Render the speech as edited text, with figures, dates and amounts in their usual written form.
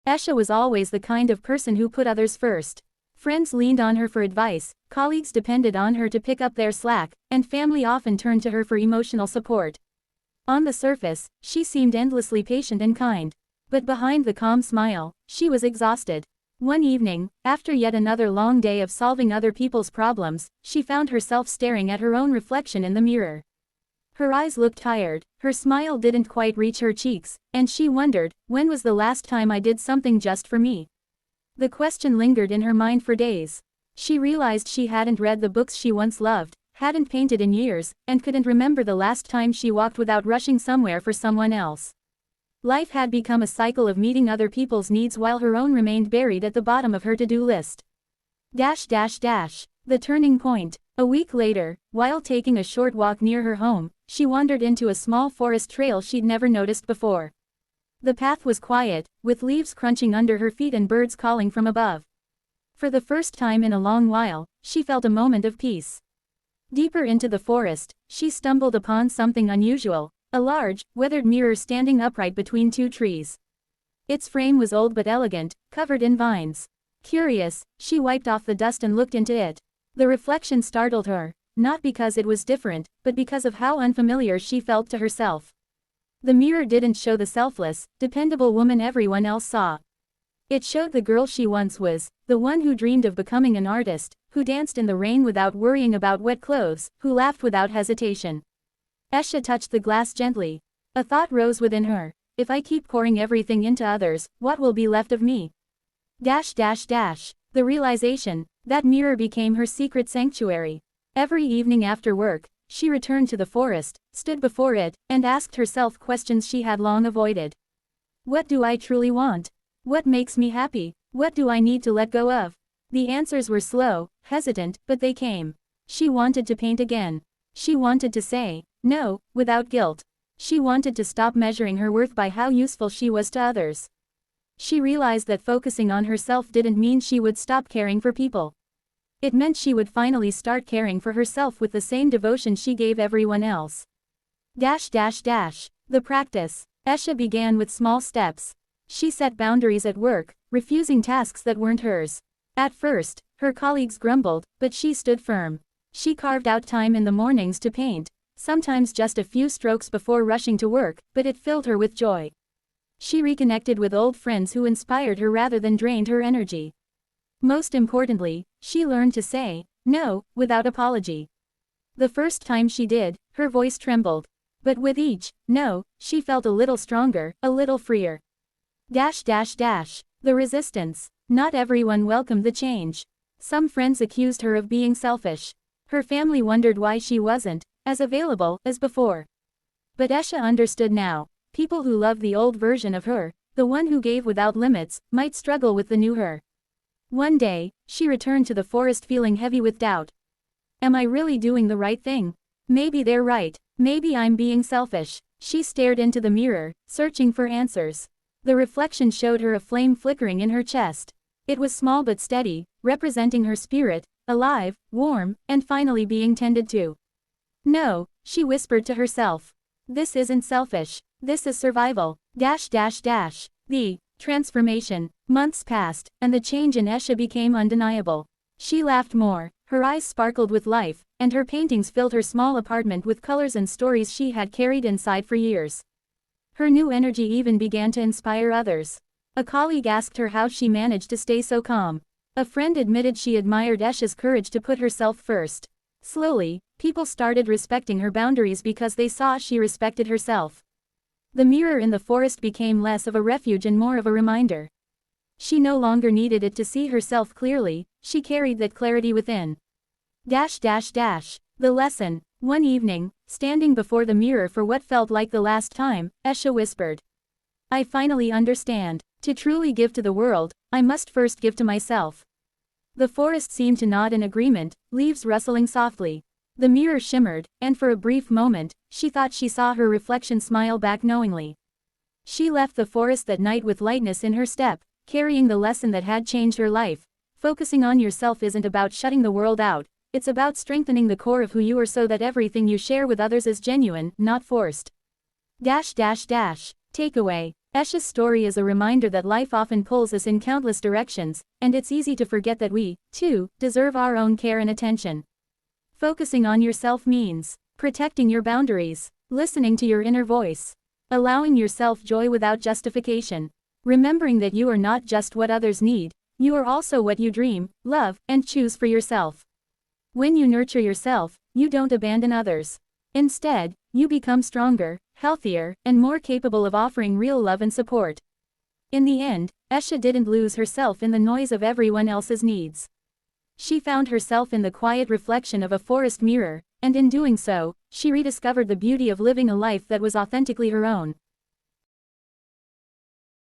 Esha was always the kind of person who put others first. Friends leaned on her for advice, colleagues depended on her to pick up their slack, and family often turned to her for emotional support. On the surface, she seemed endlessly patient and kind. But behind the calm smile, she was exhausted. One evening, after yet another long day of solving other people's problems, she found herself staring at her own reflection in the mirror. Her eyes looked tired, her smile didn't quite reach her cheeks, and she wondered, when was the last time I did something just for me? The question lingered in her mind for days. She realized she hadn't read the books she once loved, hadn't painted in years, and couldn't remember the last time she walked without rushing somewhere for someone else. Life had become a cycle of meeting other people's needs while her own remained buried at the bottom of her to-do list. The turning point. A week later, while taking a short walk near her home, she wandered into a small forest trail she'd never noticed before. The path was quiet, with leaves crunching under her feet and birds calling from above. For the first time in a long while, she felt a moment of peace. Deeper into the forest, she stumbled upon something unusual, a large, weathered mirror standing upright between two trees. Its frame was old but elegant, covered in vines. Curious, she wiped off the dust and looked into it. The reflection startled her, not because it was different, but because of how unfamiliar she felt to herself. The mirror didn't show the selfless, dependable woman everyone else saw. It showed the girl she once was, the one who dreamed of becoming an artist, who danced in the rain without worrying about wet clothes, who laughed without hesitation. Esha touched the glass gently. A thought rose within her. If I keep pouring everything into others, what will be left of me? The realization, that mirror became her secret sanctuary. Every evening after work, she returned to the forest, stood before it, and asked herself questions she had long avoided. What do I truly want? What makes me happy? What do I need to let go of? The answers were slow, hesitant, but they came. She wanted to paint again. She wanted to say no, without guilt. She wanted to stop measuring her worth by how useful she was to others. She realized that focusing on herself didn't mean she would stop caring for people. It meant she would finally start caring for herself with the same devotion she gave everyone else. The practice. Esha began with small steps. She set boundaries at work, refusing tasks that weren't hers. At first, her colleagues grumbled, but she stood firm. She carved out time in the mornings to paint, sometimes just a few strokes before rushing to work, but it filled her with joy. She reconnected with old friends who inspired her rather than drained her energy. Most importantly, she learned to say no, without apology. The first time she did, her voice trembled. But with each no, she felt a little stronger, a little freer. The resistance. Not everyone welcomed the change. Some friends accused her of being selfish. Her family wondered why she wasn't as available as before. But Esha understood now. People who loved the old version of her, the one who gave without limits, might struggle with the new her. One day, she returned to the forest feeling heavy with doubt. Am I really doing the right thing? Maybe they're right. Maybe I'm being selfish. She stared into the mirror, searching for answers. The reflection showed her a flame flickering in her chest. It was small but steady, representing her spirit, alive, warm, and finally being tended to. No, she whispered to herself. This isn't selfish. This is survival. The transformation. Months passed, and the change in Esha became undeniable. She laughed more, her eyes sparkled with life, and her paintings filled her small apartment with colors and stories she had carried inside for years. Her new energy even began to inspire others. A colleague asked her how she managed to stay so calm. A friend admitted she admired Esha's courage to put herself first. Slowly, people started respecting her boundaries because they saw she respected herself. The mirror in the forest became less of a refuge and more of a reminder. She no longer needed it to see herself clearly, she carried that clarity within. The lesson. One evening, standing before the mirror for what felt like the last time, Esha whispered. I finally understand. To truly give to the world, I must first give to myself. The forest seemed to nod in agreement, leaves rustling softly. The mirror shimmered, and for a brief moment, she thought she saw her reflection smile back knowingly. She left the forest that night with lightness in her step, carrying the lesson that had changed her life. Focusing on yourself isn't about shutting the world out, it's about strengthening the core of who you are so that everything you share with others is genuine, not forced. Takeaway. Esha's story is a reminder that life often pulls us in countless directions, and it's easy to forget that we, too, deserve our own care and attention. Focusing on yourself means protecting your boundaries, listening to your inner voice, allowing yourself joy without justification, remembering that you are not just what others need, you are also what you dream, love, and choose for yourself. When you nurture yourself, you don't abandon others. Instead, you become stronger, healthier, and more capable of offering real love and support. In the end, Esha didn't lose herself in the noise of everyone else's needs. She found herself in the quiet reflection of a forest mirror, and in doing so, she rediscovered the beauty of living a life that was authentically her own.